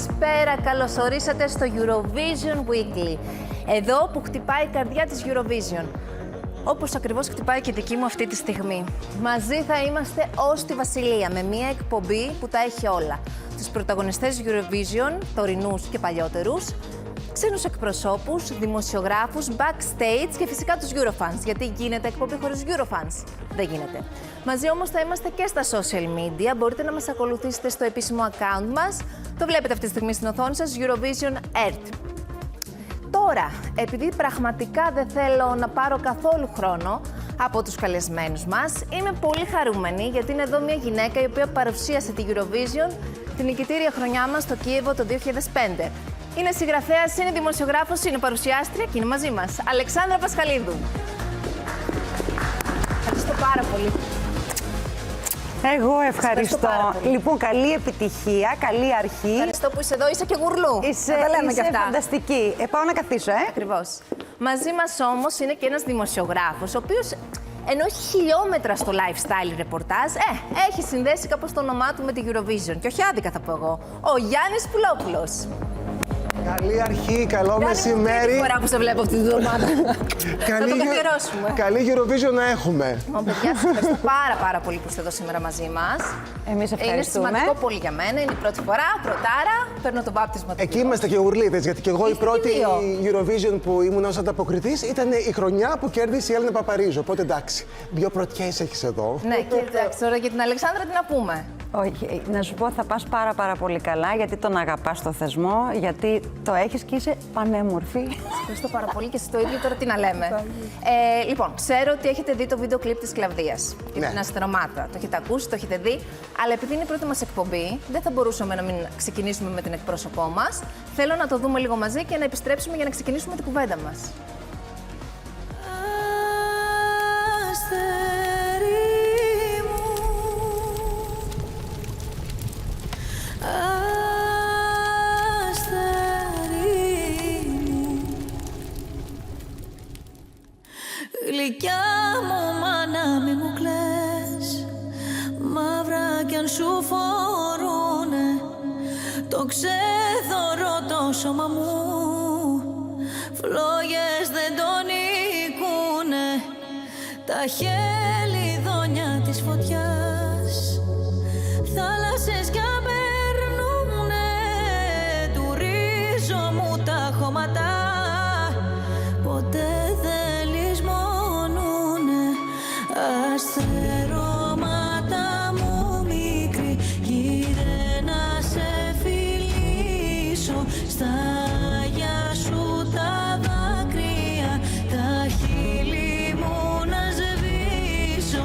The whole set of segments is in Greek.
Καλησπέρα, καλώς ορίσατε στο Eurovision Weekly. Εδώ που χτυπάει η καρδιά της Eurovision. Όπως ακριβώς χτυπάει και δική μου αυτή τη στιγμή. Μαζί θα είμαστε ως τη Βασιλεία, με μια εκπομπή που τα έχει όλα. Τους πρωταγωνιστές Eurovision, τωρινούς και παλιότερους, ξένους εκπροσώπους, δημοσιογράφους, backstage και φυσικά τους Eurofans. Γιατί γίνεται εκπομπή χωρίς Eurofans? Δεν γίνεται. Μαζί όμως θα είμαστε και στα social media. Μπορείτε να μας ακολουθήσετε στο επίσημο account μας. Το βλέπετε αυτή τη στιγμή στην οθόνη σας, Eurovision Earth. Τώρα, επειδή πραγματικά δεν θέλω να πάρω καθόλου χρόνο από τους καλεσμένους μας, είμαι πολύ χαρούμενη γιατί είναι εδώ μια γυναίκα η οποία παρουσίασε τη Eurovision την νικητήρια χρονιά μας στο Κίεβο το 2005. Είναι συγγραφέας, είναι δημοσιογράφος, είναι παρουσιάστρια και είναι μαζί μας. Αλεξάνδρα Πασχαλίδου. Ευχαριστώ πάρα πολύ. Εγώ ευχαριστώ. Λοιπόν, καλή επιτυχία, καλή αρχή. Ευχαριστώ που είσαι εδώ, είσαι και γουρλού. Είσαι φανταστική. Πάω να καθίσω, Ακριβώς. Μαζί μας όμως είναι και ένας δημοσιογράφος, ο οποίος ενώ έχει χιλιόμετρα στο lifestyle ρεπορτάζ, έχει συνδέσει κάπως το όνομά του με τη Eurovision. Και όχι άδικα θα πω εγώ. Ο Γιάννης Πουλόπουλος. Καλή αρχή, καλό μεσημέρι. Τρίτη φορά που σε βλέπω αυτή τη εβδομάδα. Θα το καθιερώσουμε. Καλή Eurovision να έχουμε. Παιδιά, σας ευχαριστώ πάρα πολύ που είστε εδώ σήμερα μαζί μας. Εμείς ευχαριστούμε. Είναι σημαντικό πολύ για μένα. Είναι η πρώτη φορά, πρωτάρα. Παίρνω το βάπτισμα του. Εκεί είμαστε και γουρλίδες, γιατί και εγώ η πρώτη Eurovision που ήμουν ως ανταποκριτής ήταν η χρονιά που κέρδισε η Έλληνα Παπαρίζου. Οπότε εντάξει, δύο πρωτιές έχεις εδώ. Ναι, και εντάξει, τώρα για την Αλεξάνδρα τι να πούμε? Όχι, να σου πω θα πας πάρα πολύ καλά, γιατί τον αγαπάς το θεσμό, γιατί το έχεις και είσαι πανέμορφη. Σας ευχαριστώ πάρα πολύ και στο ίδιο τώρα τι να λέμε. Λοιπόν, ξέρω ότι έχετε δει το βίντεο κλιπ της Κλαβδίας για την Αστερομάτα. Το έχετε ακούσει, το έχετε δει, αλλά επειδή είναι η πρώτη μας εκπομπή, δεν θα μπορούσαμε να μην ξεκινήσουμε με την εκπρόσωπό μας. Θέλω να το δούμε λίγο μαζί και να επιστρέψουμε για να ξεκινήσουμε την κουβέντα μας. Γλυκιά μου μάνα μη μου κλαις, μαύρα κι αν σου φορούνε, το ξέθωρο το σώμα μου, φλόγες δεν τον νικούνε, τα χελιδόνια της φωτιάς, θάλασσες κι απερνούνε, του ρίζο μου τα χώματα, ποτέ δεν λησμονούνε. Αστερώματα μου μικρή, γύρε να σε φιλήσω, στα αγιά σου τα δάκρυα, τα χείλη μου να σβήσω.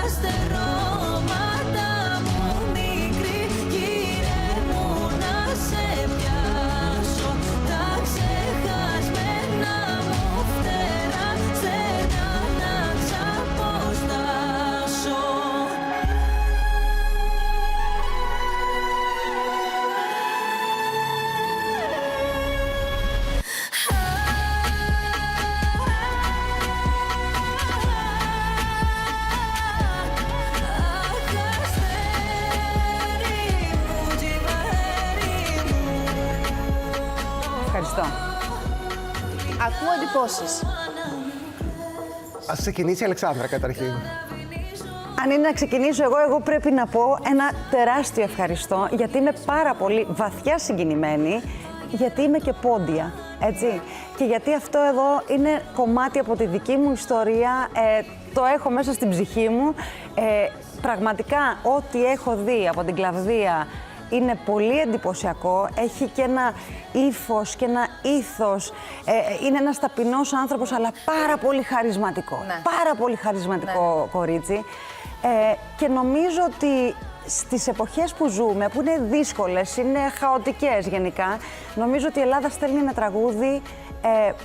Αστερώματα μου μικρή, γύρε μου να σε πιάσω, τα ξεχασμένα μου φτερά, στενά να ξαποστάσω. Ευχαριστώ. Ακούω εντυπώσεις. Ας ξεκινήσει η Αλεξάνδρα καταρχήν. Αν είναι να ξεκινήσω εγώ πρέπει να πω ένα τεράστιο ευχαριστώ, γιατί είμαι πάρα πολύ βαθιά συγκινημένη, γιατί είμαι και πόντια, έτσι. Και γιατί αυτό εδώ είναι κομμάτι από τη δική μου ιστορία, το έχω μέσα στην ψυχή μου. Πραγματικά, ό,τι έχω δει από την Κλαβδία είναι πολύ εντυπωσιακό, έχει και ένα ύφος και ένα ήθος, είναι ένας ταπεινός άνθρωπος, αλλά πάρα πολύ χαρισματικό, πάρα πολύ χαρισματικό κορίτσι. Και νομίζω ότι στις εποχές που ζούμε, που είναι δύσκολες, είναι χαοτικές γενικά, νομίζω ότι η Ελλάδα στέλνει ένα τραγούδι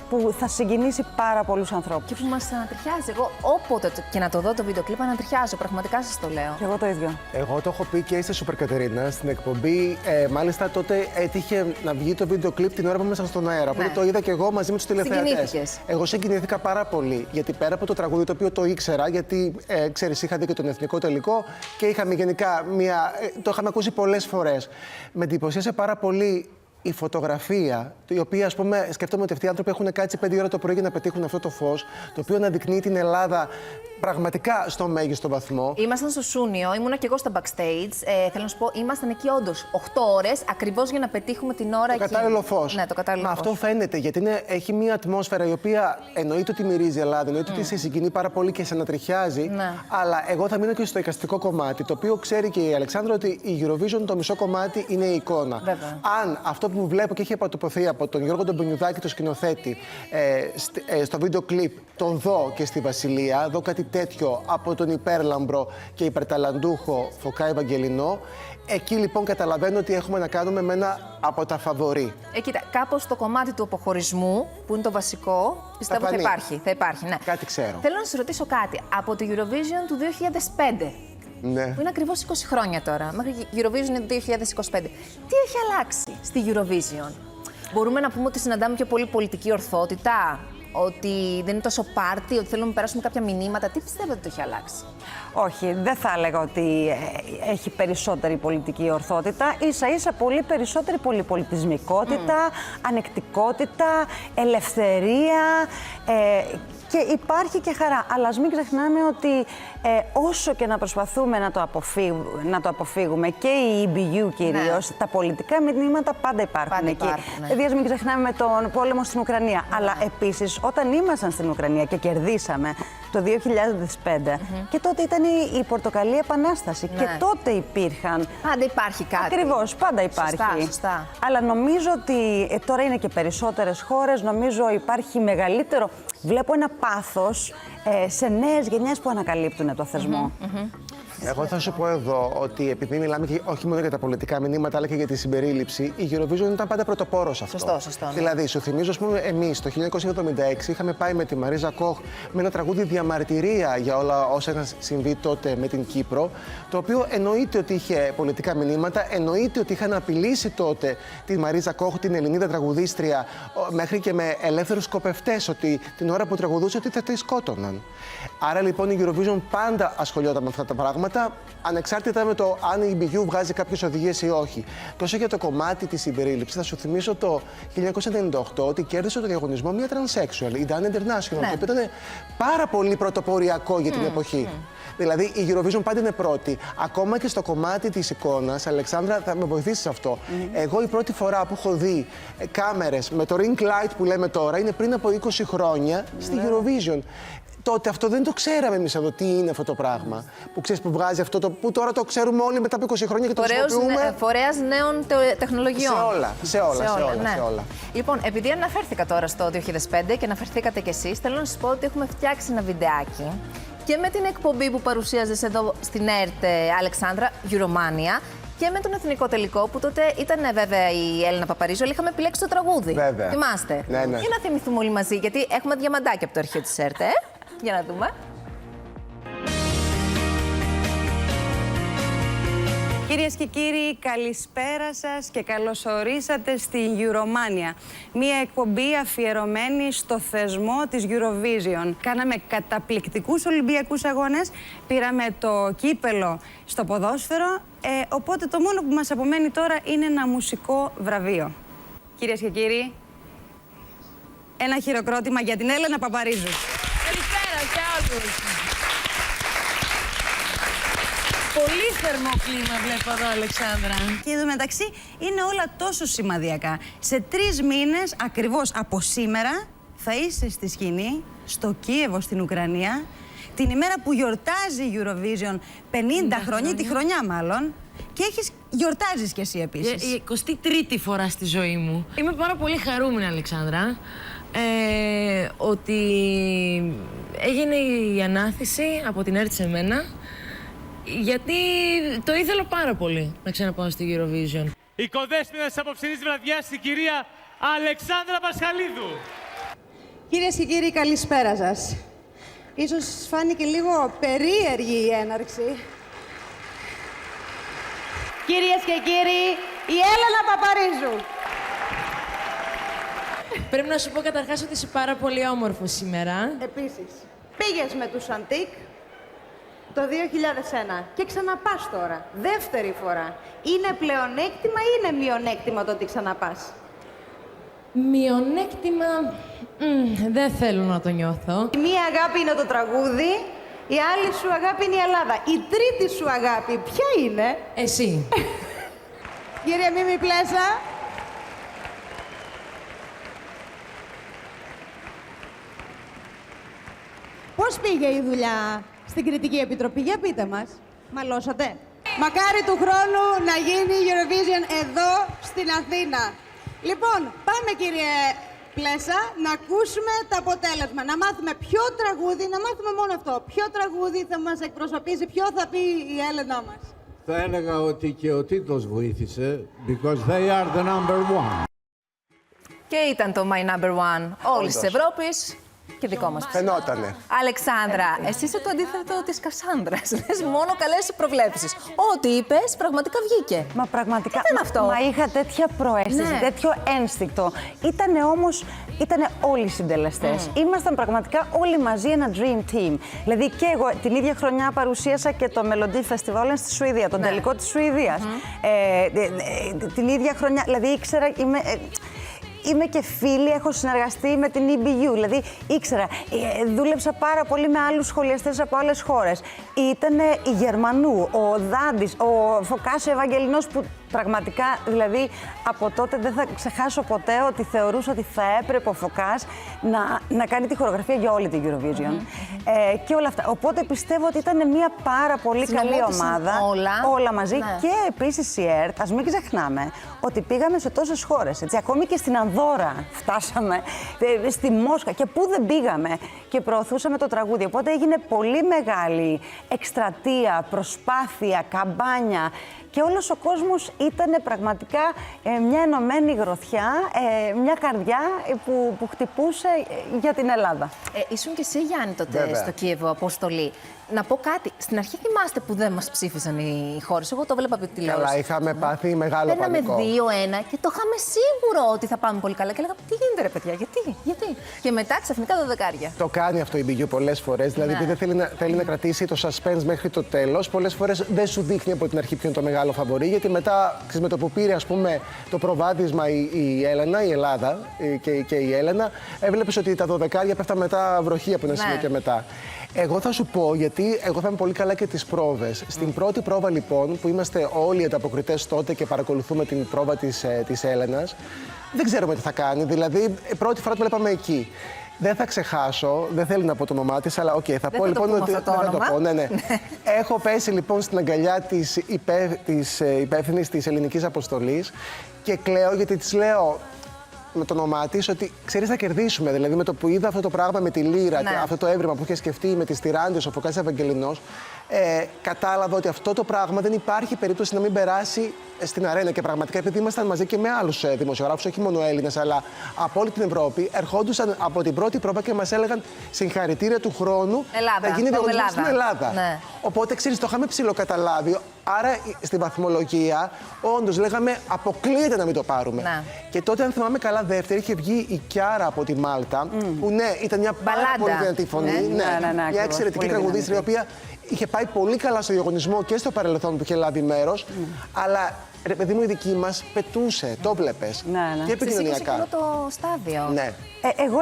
που θα συγκινήσει πάρα πολλούς ανθρώπους. Και που μας ανατριχιάζει. Εγώ όποτε και να το δω το βίντεο κλιπ ανατριχιάζω, πραγματικά σας το λέω. Και εγώ το ίδιο. Εγώ το έχω πει και στη Σούπερ Κατερίνα στην εκπομπή. Μάλιστα τότε έτυχε να βγει το βίντεο κλιπ την ώρα που ήμασταν στον αέρα. Οπότε το είδα και εγώ μαζί με τους τηλεθεατές. Συγκινήθηκες? Εγώ συγκινήθηκα πάρα πολύ. Γιατί πέρα από το τραγούδι, το οποίο το ήξερα, γιατί ξέρεις, είχα δει και τον εθνικό τελικό και είχαμε γενικά το είχαμε ακούσει πολλές φορές. Με εντυπωσίασε πάρα πολύ η φωτογραφία, η οποία, ας πούμε, σκέφτομαι ότι αυτοί οι άνθρωποι έχουν κάτσει 5 ώρα το πρωί για να πετύχουν αυτό το φως, το οποίο αναδεικνύει την Ελλάδα πραγματικά στο μέγιστο βαθμό. Ήμασταν στο Σούνιο, ήμουνα και εγώ στα backstage. Θέλω να σου πω, ήμασταν εκεί όντως 8 ώρες ακριβώς για να πετύχουμε την ώρα Το εκεί. κατάλληλο φως. Ναι, το κατάλληλο φως. Αυτό φαίνεται, γιατί έχει μια ατμόσφαιρα η οποία εννοείται ότι μυρίζει η Ελλάδα, εννοείται ότι σε συγκινεί πάρα πολύ και σε ανατριχιάζει. Ναι. Αλλά εγώ θα μείνω και στο εικαστικό κομμάτι, το οποίο ξέρει και η Αλεξάνδρα ότι η Eurovision το μισό κομμάτι είναι η εικόνα. Βέβαια. Αν αυτό που βλέπω και έχει αποτυπωθεί από τον Γιώργο τον Μπενιουδάκη, το σκηνοθέτη, στο βίντεο κλιπ, τον δω και στη Βασιλεία, δω κάτι τέτοιο από τον υπέρλαμπρο και υπερταλαντούχο Φωκά Ευαγγελινό. Εκεί λοιπόν καταλαβαίνω ότι έχουμε να κάνουμε με ένα από τα φαβορί. Κοίτα, κάπως το κομμάτι του αποχωρισμού, που είναι το βασικό, πιστεύω θα υπάρχει. Θα υπάρχει, ναι. Κάτι ξέρω. Θέλω να σας ρωτήσω κάτι. Από το Eurovision του 2005, Ναι. που είναι ακριβώς 20 χρόνια τώρα, μέχρι Eurovision είναι 2025, τι έχει αλλάξει στη Eurovision? Μπορούμε να πούμε ότι συναντάμε πιο πολύ πολιτική ορθότητα, ότι δεν είναι τόσο πάρτι, ότι θέλουμε να περάσουμε κάποια μηνύματα? Τι πιστεύετε ότι το έχει αλλάξει? Όχι, δεν θα έλεγα ότι έχει περισσότερη πολιτική ορθότητα. Ίσα-ίσα πολύ περισσότερη πολυπολιτισμικότητα, ανεκτικότητα, ελευθερία και υπάρχει και χαρά. Αλλά ας μην ξεχνάμε ότι όσο και να προσπαθούμε να το αποφύγουμε και η EBU κυρίως, τα πολιτικά μηνύματα πάντα υπάρχουν εκεί. Ναι. Δηλαδή, ας μην ξεχνάμε με τον πόλεμο στην Ουκρανία. Αλλά επίσης, όταν ήμασταν στην Ουκρανία και κερδίσαμε το 2005, και τότε ήταν η Πορτοκαλί Επανάσταση. Ναι. Και τότε υπήρχαν. Πάντα υπάρχει κάτι. Ακριβώς, πάντα υπάρχει. Σωστά. Αλλά νομίζω ότι τώρα είναι και περισσότερες χώρες, νομίζω υπάρχει μεγαλύτερο. Βλέπω ένα πάθος σε νέες γενιές που ανακαλύπτουν το θεσμό. Εγώ θα σου πω εδώ ότι επειδή μιλάμε και όχι μόνο για τα πολιτικά μηνύματα, αλλά και για τη συμπερίληψη, η Eurovision ήταν πάντα πρωτοπόρος σε αυτό. Σωστό. Ναι. Δηλαδή, σου θυμίζω, ας πούμε, εμείς το 1976 είχαμε πάει με τη Μαρίζα Κοχ με ένα τραγούδι διαμαρτυρία για όλα όσα είχαν συμβεί τότε με την Κύπρο, το οποίο εννοείται ότι είχε πολιτικά μηνύματα, εννοείται ότι είχαν απειλήσει τότε τη Μαρίζα Κοχ, την Ελληνίδα τραγουδίστρια, μέχρι και με ελεύθερους σκοπευτές, ότι την ώρα που τραγουδούσε ότι θα τη σκότωναν. Άρα λοιπόν η Eurovision πάντα ασχολιόταν με αυτά τα πράγματα, ανεξάρτητα με το αν η EBU βγάζει κάποιες οδηγίες ή όχι. Και όσο για το κομμάτι της συμπερίληψης, θα σου θυμίσω το 1998 ότι κέρδισε το διαγωνισμό μια transsexual, η Dan International, το οποίο ήταν πάρα πολύ πρωτοποριακό για την εποχή. Δηλαδή η Eurovision πάντα είναι πρώτη. Ακόμα και στο κομμάτι της εικόνας, Αλεξάνδρα, θα με βοηθήσεις σε αυτό. Εγώ η πρώτη φορά που έχω δει κάμερες με το ring light που λέμε τώρα είναι πριν από 20 χρόνια στη Eurovision. Τότε αυτό δεν το ξέραμε εμείς εδώ τι είναι αυτό το πράγμα. Που ξέρεις που βγάζει αυτό το. Που τώρα το ξέρουμε όλοι μετά από 20 χρόνια και το χρησιμοποιούμε. Φορέας νέων τεχνολογιών. Σε όλα. Λοιπόν, επειδή αναφέρθηκα τώρα στο 2005 και αναφερθήκατε κι εσείς, θέλω να σας πω ότι έχουμε φτιάξει ένα βιντεάκι και με την εκπομπή που παρουσίαζες εδώ στην ΕΡΤ, Αλεξάνδρα, Euromania, και με τον εθνικό τελικό, που τότε ήταν βέβαια η Έλληνα Παπαρίζου, αλλά είχαμε επιλέξει το τραγούδι. Βέβαια. Θυμάστε? Ναι. Για να θυμηθούμε όλοι μαζί, γιατί έχουμε διαμαντάκι από το αρχείο της ΕΡΤ. Για να δούμε. Κυρίες και κύριοι, καλησπέρα σας και καλώς ορίσατε στη Euromania. Μία εκπομπή αφιερωμένη στο θεσμό της Eurovision. Κάναμε καταπληκτικούς Ολυμπιακούς αγώνες, πήραμε το κύπελο στο ποδόσφαιρο, οπότε το μόνο που μας απομένει τώρα είναι ένα μουσικό βραβείο. Κυρίες και κύριοι, ένα χειροκρότημα για την Έλενα Παπαρίζου. Καλησπέρα σε όλους. Πολύ θερμό κλίμα βλέπω εδώ, Αλεξάνδρα. Και εδώ μεταξύ είναι όλα τόσο σημαδιακά. Σε 3 μήνες, ακριβώς από σήμερα, θα είσαι στη σκηνή, στο Κίεβο, στην Ουκρανία, την ημέρα που γιορτάζει η Eurovision 50 χρόνια, τη χρονιά μάλλον, και γιορτάζεις κι εσύ επίσης. Η 23η φορά στη ζωή μου. Είμαι πάρα πολύ χαρούμενη, Αλεξάνδρα, ότι έγινε η ανάθεση από την ΕΡΤ σε μένα, γιατί το ήθελα πάρα πολύ να ξαναπάω στη Eurovision. Η κοδέσποινας της απόψινής βραδιάς, η κυρία Αλεξάνδρα Πασχαλίδου. Κυρίες και κύριοι, καλησπέρα σας. Ίσως σας φάνηκε λίγο περίεργη η έναρξη. Κυρίες και κύριοι, η Έλενα Παπαρίζου. Πρέπει να σου πω καταρχάς ότι είσαι πάρα πολύ όμορφος σήμερα. Επίσης, πήγες με τους Αντίκ το 2001 και ξαναπάς τώρα, δεύτερη φορά. Είναι πλεονέκτημα ή είναι μειονέκτημα το ότι ξαναπάς? Μειονέκτημα, δεν θέλω να το νιώθω. Η μία αγάπη είναι το τραγούδι, η άλλη σου αγάπη είναι η Ελλάδα. Η τρίτη σου αγάπη ποια είναι? Εσύ. Κύριε Μίμη Πλέσα. Πώς πήγε η δουλειά στην Κριτική Επιτροπή, για πείτε μας. Μαλώσατε. Μακάρι του χρόνου να γίνει Eurovision εδώ στην Αθήνα. Λοιπόν, πάμε κύριε Πλέσα να ακούσουμε το αποτέλεσμα. Να μάθουμε ποιο τραγούδι, να μάθουμε μόνο αυτό. Ποιο τραγούδι θα μας εκπροσωπήσει, ποιο θα πει η Έλενά μας. Θα έλεγα ότι και ο τίτλος βοήθησε, because they are the number one. Και ήταν το My Number One όλης της Ευρώπης και δικό μας. Φαινότανε. Αλεξάνδρα, εσύ είσαι το αντίθετο της Κασάνδρας. Λες μόνο καλές προβλέψεις. Ό,τι είπες πραγματικά βγήκε. Μα πραγματικά. Τι ήταν αυτό? Μα είχα τέτοια προαίσθηση, Ναι. τέτοιο ένστικτο. Ήτανε όμως, ήτανε όλοι οι συντελεστές. Ήμασταν πραγματικά όλοι μαζί ένα dream team. Δηλαδή και εγώ την ίδια χρονιά παρουσίασα και το Melody Festival στη Σουηδία, τον τελικό της Σουηδίας. Την ίδια χρονιά, δηλαδή ήξερα, είμαι και φίλη, έχω συνεργαστεί με την EBU, δηλαδή ήξερα, δούλεψα πάρα πολύ με άλλους σχολιαστές από άλλες χώρες. Ήτανε η Γερμανού, ο Δάντης, ο Φωκάς Ευαγγελινός που πραγματικά, δηλαδή από τότε δεν θα ξεχάσω ποτέ ότι θεωρούσα ότι θα έπρεπε ο Φωκάς να κάνει τη χορογραφία για όλη την Eurovision. Και όλα αυτά. Οπότε πιστεύω ότι ήταν μια πάρα πολύ καλή ομάδα. Όλα μαζί. Ναι. Και επίσης η ΕΡΤ, ας μην ξεχνάμε ότι πήγαμε σε τόσες χώρες. Έτσι. Ακόμη και στην Ανδώρα φτάσαμε, στη Μόσχα και πού δεν πήγαμε και προωθούσαμε το τραγούδι. Οπότε έγινε πολύ μεγάλη εκστρατεία, προσπάθεια, καμπάνια. Και όλος ο κόσμος ήταν πραγματικά μια ενωμένη γροθιά, μια καρδιά που χτυπούσε για την Ελλάδα. Ήσουν και εσύ, Γιάννη, τότε Βέβαια. στο Κίεβο, αποστολή. Να πω κάτι. Στην αρχή θυμάστε που δεν μας ψήφισαν οι χώρες. Εγώ το βλέπα από τη τηλεόραση. Καλά, είχαμε πάθει μεγάλο Παίρναμε πανικό. 2-1 και το είχαμε σίγουρο ότι θα πάμε πολύ καλά. Και λέγαμε, τι γίνεται ρε παιδιά, γιατί. Και μετά ξαφνικά το δεκάρια. Το κάνει αυτό η BU πολλές φορές. Δηλαδή, επειδή θέλει να κρατήσει το suspense μέχρι το τέλος, πολλές φορές δεν σου δείχνει από την αρχή ποιο είναι το μεγάλο φαβορί. Γιατί μετά, με το που πήρε ας πούμε, το προβάδισμα η Έλενα, η Ελλάδα και η Έλενα, έβλεπες ότι τα 12 πέφταν μετά βροχή από ένα σημείο και μετά. Εγώ θα σου πω, γιατί εγώ θα είμαι πολύ καλά και τις πρόβες. Στην πρώτη πρόβα, λοιπόν, που είμαστε όλοι οι ανταποκριτές τότε και παρακολουθούμε την πρόβα της Έλενας, δεν ξέρουμε τι θα κάνει. Δηλαδή, πρώτη φορά το βλέπαμε εκεί. Δεν θα ξεχάσω, δεν θέλει να πω το όνομά της, αλλά θα πω λοιπόν ότι. Δεν θα το πω. Ναι. Έχω πέσει λοιπόν στην αγκαλιά της υπεύθυνης της ελληνικής αποστολής και κλαίω γιατί της λέω με το όνομά της ότι ξέρεις θα κερδίσουμε. Δηλαδή με το που είδα αυτό το πράγμα με τη Λύρα και αυτό το έβριμα που είχε σκεφτεί με τις Τυράνδες, ο Φωκάς Ευαγγελινός, κατάλαβα ότι αυτό το πράγμα δεν υπάρχει περίπτωση να μην περάσει στην αρένα. Και πραγματικά επειδή ήμασταν μαζί και με άλλους δημοσιογράφους, όχι μόνο Έλληνες, αλλά από όλη την Ευρώπη, ερχόντουσαν από την πρώτη πρόβα και μας έλεγαν συγχαρητήρια του χρόνου Ελλάδα, θα γίνει διαγωνισμός στην Ελλάδα. Ναι. Οπότε ξέρεις, το είχαμε ψιλοκαταλάβει. Άρα στην βαθμολογία, όντως λέγαμε αποκλείεται να μην το πάρουμε. Ναι. Και τότε, αν θυμάμαι καλά, δεύτερη είχε βγει η Κιάρα από τη Μάλτα, που ναι, ήταν μια πάρα πολύ δυνατή φωνή. Ναι, μια εξαιρετική τραγουδίστρια, η οποία είχε πάει πολύ καλά στο διαγωνισμό και στο παρελθόν που είχε λάβει μέρος, αλλά ρε παιδί μου, η δική μας πετούσε, το βλέπες. Ναι. Και επικοινωνιακά. Σε το στάδιο. Ναι. Εγώ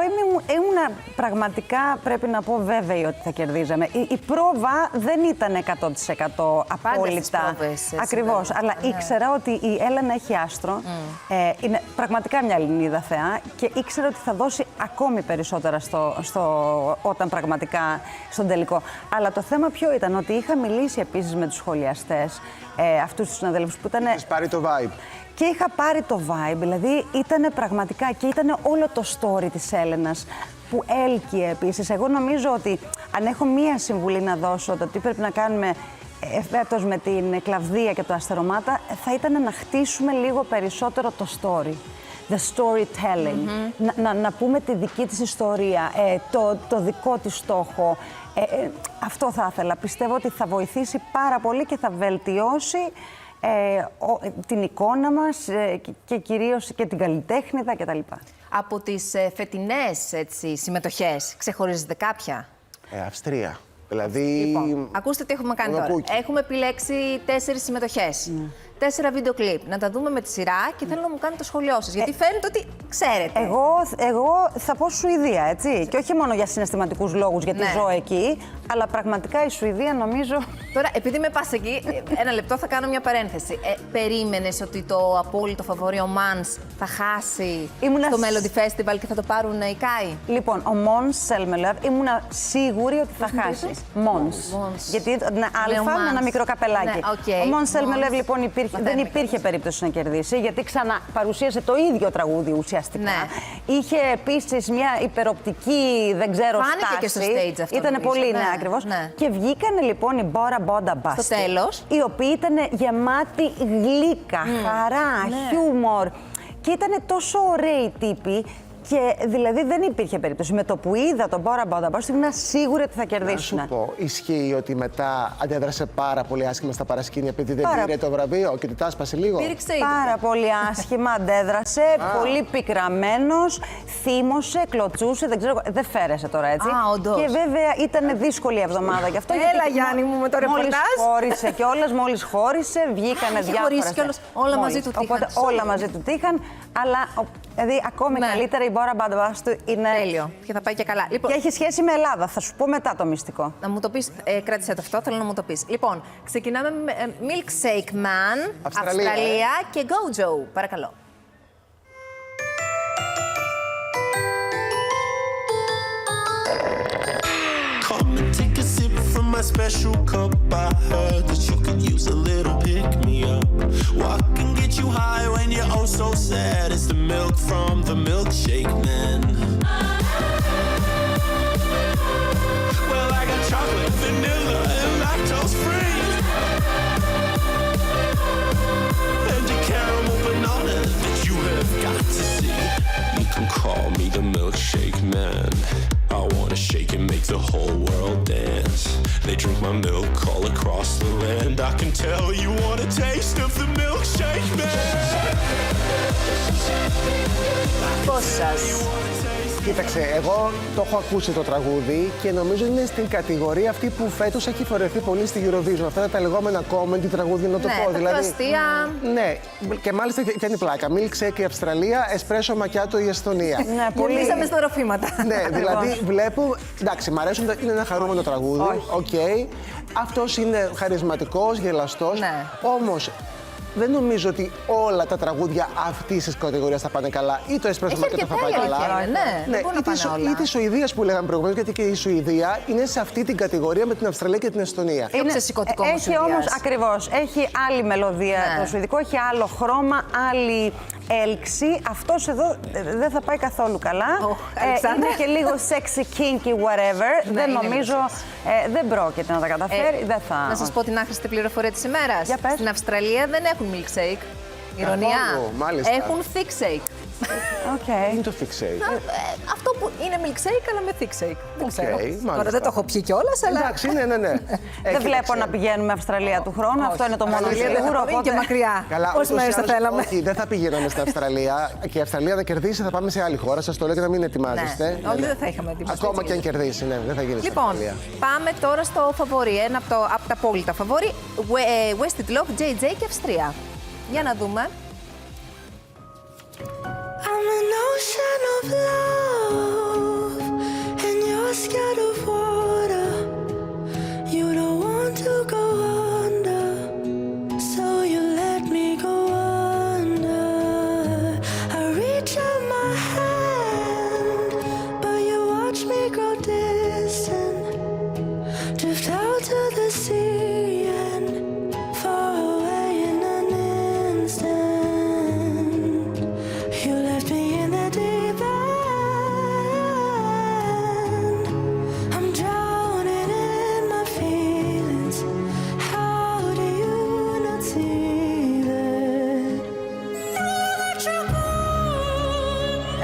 ήμουνα πραγματικά, πρέπει να πω, βέβαιη ότι θα κερδίζαμε. Η πρόβα δεν ήταν 100% απόλυτα. Ακριβώς. Αλλά ήξερα ότι η Έλενα έχει άστρο. Είναι πραγματικά μια Ελληνίδα θεά και ήξερα ότι θα δώσει ακόμη περισσότερα όταν πραγματικά στον τελικό. Αλλά το θέμα ποιο ήταν, ότι είχα μιλήσει επίσης με τους σχολιαστές, αυτούς τους συναδέλφους που ήταν. Είχες πάρει το vibe. Και είχα πάρει το vibe, δηλαδή ήταν πραγματικά και ήταν όλο το story της Έλενας που έλκυε επίσης. Εγώ νομίζω ότι αν έχω μία συμβουλή να δώσω, το τι πρέπει να κάνουμε φέτος με την Κλαβδία και το Αστερομάτα, θα ήταν να χτίσουμε λίγο περισσότερο το story. the storytelling. Να πούμε τη δική της ιστορία, το δικό της στόχο. Αυτό θα ήθελα. Πιστεύω ότι θα βοηθήσει πάρα πολύ και θα βελτιώσει την εικόνα μας και κυρίως και την καλλιτέχνηδα κτλ. Από τις φετινές συμμετοχές, ξεχωρίζετε κάποια? Αυστρία. Δηλαδή... Λοιπόν, ακούστε τι έχουμε κάνει τώρα. Έχουμε επιλέξει 4 συμμετοχές. 4 βίντεο κλιπ. Να τα δούμε με τη σειρά και θέλω να μου κάνετε το σχόλιο σας. Γιατί φαίνεται ότι ξέρετε. Εγώ θα πω Σουηδία, έτσι. Και όχι μόνο για συναισθηματικούς λόγους, γιατί ζω εκεί, αλλά πραγματικά η Σουηδία νομίζω. Τώρα, επειδή με πας εκεί, ένα λεπτό θα κάνω μια παρένθεση. Περίμενες ότι το απόλυτο φαβορί, ο Μάνς, θα χάσει στο Melody Festival και θα το πάρουν οι Κάι? Λοιπόν, ο Måns Zelmerlöw ήμουνα σίγουρη ότι θα χάσει. Måns. Γιατί είναι αλφα με ένα μικρό καπελάκι. Ναι, ο Måns Zelmerlöw λοιπόν δεν υπήρχε περίπτωση να κερδίσει, γιατί ξαναπαρουσίασε το ίδιο τραγούδι ουσιαστικά. Ναι. Είχε επίσης μια υπεροπτική, δεν ξέρω, φάνηκε στάση. Και στο stage αυτό. Ήτανε πολύ, ναι, ακριβώς. Ναι. Και βγήκανε λοιπόν οι Bora Boda Basti. Στο τέλος. Οι οποίοι ήταν γεμάτοι γλύκα, χαρά, χιούμορ. Και ήταν τόσο ωραίοι τύποι. Και δηλαδή δεν υπήρχε περίπτωση. Με το που είδα τον Bora Boda Basti, ήμουν σίγουρη ότι θα κερδίσουν. Να σου πω, ισχύει ότι μετά αντέδρασε πάρα πολύ άσχημα στα παρασκήνια επειδή δεν πήρε το βραβείο και του τάσπασε λίγο? Πάρα πολύ άσχημα αντέδρασε, πολύ πικραμένος, θύμωσε, κλωτσούσε, δεν ξέρω, δεν φέρεσε τώρα έτσι. Όντως. Και βέβαια ήταν δύσκολη εβδομάδα γι' αυτό. Έλα Γιάννη μου με το ρεπορτάζ. Μόλις χώρισε, βγήκανε διάφορα. Όλα μαζί του τύχαν. Οπότε όλα μαζί του τύχαν, αλλά δηλαδή ακόμη καλύτερα η Bora Boda Basti είναι. Τέλειο. Και θα πάει και καλά. Λοιπόν, και έχει σχέση με Ελλάδα. Θα σου πω μετά το μυστικό. Να μου το πεις, κράτησε το αυτό, θέλω να μου το πεις. Λοιπόν, ξεκινάμε με Milkshake Man, Αυστραλία και Go Joe. Παρακαλώ. Come and take a sip from my special cup. I heard that you could use a little pick-me-up. What can get you high when you're oh so sad? It's the milk from the Milkshake Man. Well, I got chocolate, vanilla, and lactose free. And a caramel banana that you have got to see. You can call me the Milkshake Man. I wanna shake and make the whole world dance. They drink my milk all across the land. I can tell you want a taste of the Milkshake Man. Πώς σας? Κοίταξε, εγώ το έχω ακούσει το τραγούδι και νομίζω είναι στην κατηγορία αυτή που φέτος έχει φορεθεί πολύ στη Eurovision. Αυτά είναι τα λεγόμενα comedy τραγούδια, να το πω. Ναι, δηλαδή, αστεία. Ναι, και μάλιστα και είναι πλάκα. Milkshake η Αυστραλία, Espresso Macchiato η Εστονία. Ναι, πολύ. Γυρίσαμε στα ροφήματα. Ναι, δηλαδή βλέπω. Εντάξει, μ' αρέσουν, είναι ένα χαρούμενο τραγούδι. Οκ. Αυτός είναι χαρισματικός, γελαστός. Ναι. Όμως δεν νομίζω ότι όλα τα τραγούδια αυτής της κατηγορίας θα πάνε καλά. Ή το Espresso Macchiato θα πάει καλά. Ναι, ή τη Σουηδία που λέγαμε προηγουμένως, γιατί και η Σουηδία είναι σε αυτή την κατηγορία με την Αυστραλία και την Εστονία. Είναι ξεσηκωτικό όμως. Έχει όμως ακριβώς. Έχει άλλη μελωδία το σουηδικό, έχει άλλο χρώμα, άλλη έλξη. Αυτός εδώ δεν θα πάει καθόλου καλά. Είναι και λίγο sexy, kinky, whatever. Δεν νομίζω, δεν πρόκειται να τα καταφέρει. Δεν θα... Να σας πω την άχρηστη πληροφορία της ημέρας. Στην Αυστραλία δεν έχουν milkshake. Ηρωνία. Έχουν thick shake. Είναι το thick shake. Αυτό που είναι milkshake, αλλά με thick shake. Δεν ξέρω. Μάλιστα. Τώρα δεν το έχω πιει κιόλας, αλλά. Εντάξει, ναι. Δεν βλέπω να πηγαίνουμε Αυστραλία του χρόνου. Αυτό είναι το μόνο σίγουρο. Είναι και μακριά. Πόσες μέρες θα θέλαμε. Όχι, δεν θα πηγαίναμε στην Αυστραλία. Και η Αυστραλία να κερδίσει, θα πάμε σε άλλη χώρα. Σας το λέω και να μην ετοιμάζεστε. Όχι, δεν θα είχαμε ετοιμαστεί. Ακόμα και αν κερδίσει, ναι, δεν θα γίνει. Λοιπόν, πάμε τώρα στο φαβορί. Ένα από τα απόλυτα φαβορί. Wasted Love, JJ και Αυστρία. Για να δούμε. I'm an ocean of love, and you're scared of water. You don't want to go under, so you let me go under. I reach out my hand, but you watch me grow distant. Drift out to the sea and far away in an instant.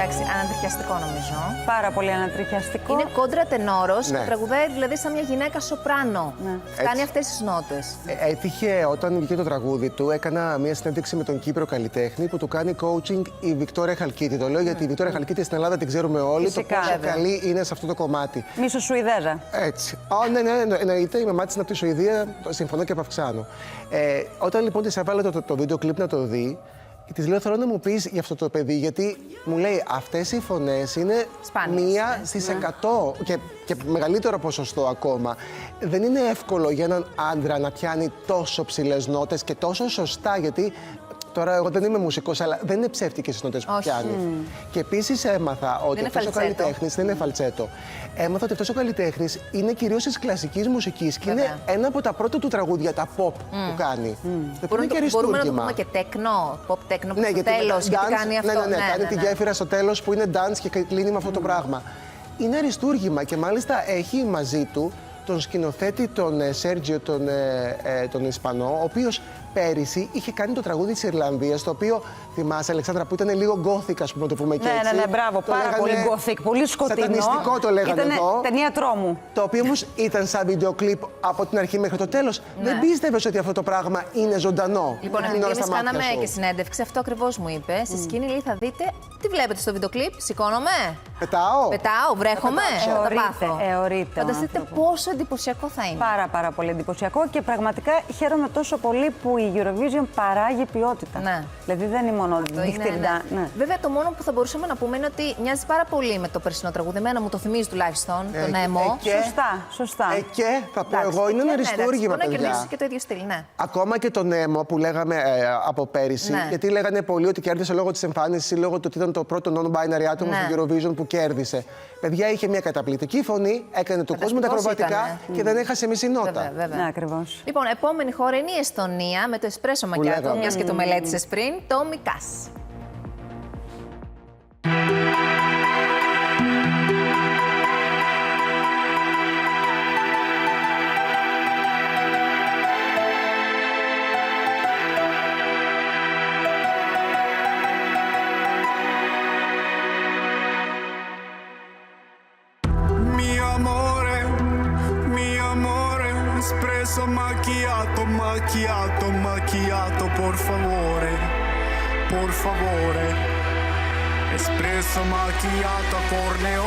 Εντάξει, ανατριχιαστικό νομίζω. Πάρα πολύ ανατριχιαστικό. Είναι κόντρα τενόρος Ναι. και τραγουδάει δηλαδή σαν μια γυναίκα σοπράνο. Φτάνει Έτσι. αυτές τις νότες. Έτυχε όταν βγήκε το τραγούδι του, έκανα μια συνέντευξη με τον Κύπρο καλλιτέχνη που του κάνει coaching η Βικτόρια Χαλκίτη. Το λέω γιατί η Βικτόρια Χαλκίτη στην Ελλάδα την ξέρουμε όλοι. Φυσικά. Το πόσο Βέβαια. καλή είναι σε αυτό το κομμάτι. Μίσο Σουηδέζα. Έτσι. Ναι, εννοείται. Η μαμά της είναι από τη Σουηδία. Συμφωνώ και επαυξάνω. Όταν λοιπόν της έβαλε το βίντεο κλιπ να το δει, της λέω: θέλω να μου πεις για αυτό το παιδί, γιατί μου λέει αυτές οι φωνές είναι Σπάνιες, μία στις 100 και μεγαλύτερο ποσοστό ακόμα. Δεν είναι εύκολο για έναν άντρα να πιάνει τόσο ψηλές νότες και τόσο σωστά, γιατί τώρα εγώ δεν είμαι μουσικός, αλλά δεν είναι ψεύτικες οι νότες που Όχι. πιάνει. Και επίσης έμαθα ότι είναι αυτός ο φαλτσέτο. καλλιτέχνης δεν είναι φαλτσέτο. Έμαθα ότι αυτός ο καλλιτέχνης είναι κυρίως της κλασικής μουσικής και Βέβαια. είναι ένα από τα πρώτα του τραγούδια, τα pop που κάνει. Το οποίο είναι και Μπορούμε να το αριστούργημα. πούμε και τέκνο, pop τέκνο, Ναι, στο γιατί τέλος, γιατί dance- κάνει αυτό. Ναι, κάνει την γέφυρα στο τέλος που είναι dance και κλείνει με αυτό το πράγμα. Είναι αριστούργημα και μάλιστα έχει μαζί του τον σκηνοθέτη, τον Σέργιο, τον Ισπανό, ο οποίος πέρυσι είχε κάνει το τραγούδι της Ιρλανδίας, το οποίο θυμάσαι, Αλεξάνδρα, που ήταν λίγο γκόθικ, ας πούμε, το πούμε και έτσι. Ναι, μπράβο, Το πάρα λέγανε πολύ γκόθικ, πολύ σκοτεινό. Σατανιστικό το λέγανε Ήτανε εδώ. ταινία τρόμου. Το οποίο όμως ήταν σαν βίντεο κλιπ από την αρχή μέχρι το τέλος. Δεν πίστευες ότι αυτό το πράγμα είναι ζωντανό. Λοιπόν, Την επειδή ώρα εμείς στα μάτια κάναμε σου. και συνέντευξη, αυτό ακριβώς μου είπε. Στη σκηνή λέει, θα δείτε, τι βλέπετε στο βίντεο κλιπ, σηκώνομαι, Πετάω. βρέχομαι, θα Εωρείται, πάθω. εωρείται ο Φανταστείτε άνθρωπος. πόσο εντυπωσιακό θα είναι. Πάρα πολύ εντυπωσιακό και πραγματικά χαίρομαι τόσο πολύ που η Eurovision παράγει ποιότητα. Ναι. Δηλαδή δεν είναι μόνο Αυτό είναι, νυχτηρντά. ναι. Βέβαια, το μόνο που θα μπορούσαμε να πούμε είναι ότι μοιάζει πάρα πολύ με το περσινό τραγούδι. Εμένα μου το θυμίζει τουλάχιστον, τον Νέμο. και- Σωστά. Και θα πω εγώ, είναι ένα αριστούργημα, Μπορεί να κερδίσει παιδιά. και το ίδιο στυλ, ναι. Ακόμα και το Νέμο που λέγαμε από πέρυσι, Ναι. γιατί λέγανε πολλοί ότι κέρδισε λόγω της εμφάνισης ή λόγω του ότι ήταν το πρώτο non-binary άτομο Ναι. στο Eurovision που κέρδισε. Παιδιά, είχε μια καταπληκτική φωνή, έκανε του κόσμου τα Φανταστικός ακροβατικά ήταν, και δεν έχασε μισή νότα. Βέβαια, βέβαια. Ναι, ακριβώς. Λοιπόν, επόμενη χώρα είναι η Εστονία με το εσπρέσο μακιάτο, λέγαμε. μιας και το μελέτησες πριν, το Μικάς. Mi amore, espresso macchiato, macchiato, macchiato, por favore, espresso macchiato, corneo.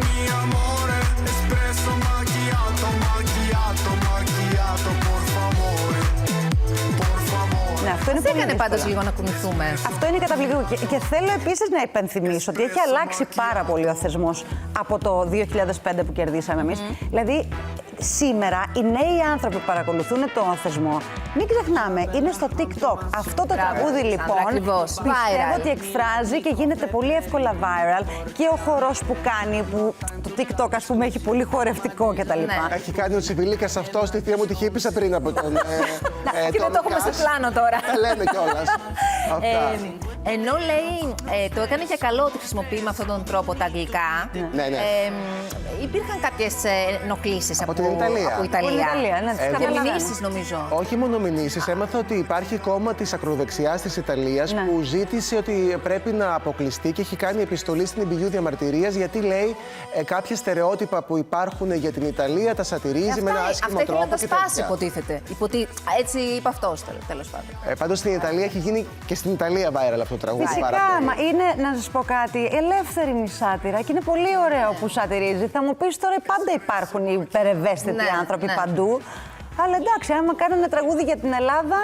Mi amore, espresso macchiato, macchiato, macchiato, por favore, por favore. Ναι, αυτό είναι Μας πολύ έκανε πάντως δύσκολο. λίγο να κουνηθούμε. Αυτό είναι καταπληκτικό. Και θέλω επίσης να υπενθυμίσω ότι έχει αλλάξει πάρα πολύ ο θεσμός από το 2005 που κερδίσαμε εμείς. Δηλαδή, σήμερα οι νέοι άνθρωποι που παρακολουθούν το θεσμό, μην ξεχνάμε, είναι στο TikTok. Αυτό το Μπράβο, τραγούδι Αλεξάνδρα, λοιπόν ακριβώς. πιστεύω Viral. ότι εκφράζει και γίνεται πολύ εύκολα viral και ο χορός που κάνει, που το TikTok ας πούμε έχει πολύ χορευτικό κτλ. Ναι. Έχει κάνει ο Τσιβιλίκας αυτό, στη θεία μου τη χύπησα πριν από τον. Και δεν το έχουμε σε πλάνο τώρα. Τα λέμε κιόλας. Αυτά. Ενώ λέει, το έκανε για καλό ότι χρησιμοποιεί με αυτόν τον τρόπο τα αγγλικά. Ναι, ναι. Υπήρχαν κάποιες ενοχλήσεις από την Ιταλία. Από Ιταλία. Από την Ιταλία, ναι, τις Και καταλαβαίνω. μηνύσεις νομίζω. Όχι μόνο μηνύσεις, έμαθα ότι υπάρχει κόμμα της ακροδεξιάς της Ιταλίας Ναι. που ζήτησε ότι πρέπει να αποκλειστεί και έχει κάνει επιστολή στην EBU διαμαρτυρίας γιατί λέει κάποια στερεότυπα που υπάρχουν για την Ιταλία τα σατυρίζει με ένα άσχημο Αυτά ήθελε τρόπο. να τα και σπάσει, τέτοια. υποτίθεται. Έτσι είπε αυτός, τέλος πάντων. Πάντως στην Ιταλία έχει γίνει και στην Ιταλία viral αυτό το τραγούδι. Φυσικά, πάρα πολύ. μα είναι, να σας πω κάτι, ελεύθερη είναι η σάτυρα και είναι πολύ ωραίο που σατυρίζει. Θα μου πεις τώρα πάντα υπάρχουν οι υπερευαίσθητοι Ναι, άνθρωποι ναι. παντού. Αλλά εντάξει, άμα κάνω ένα τραγούδι για την Ελλάδα,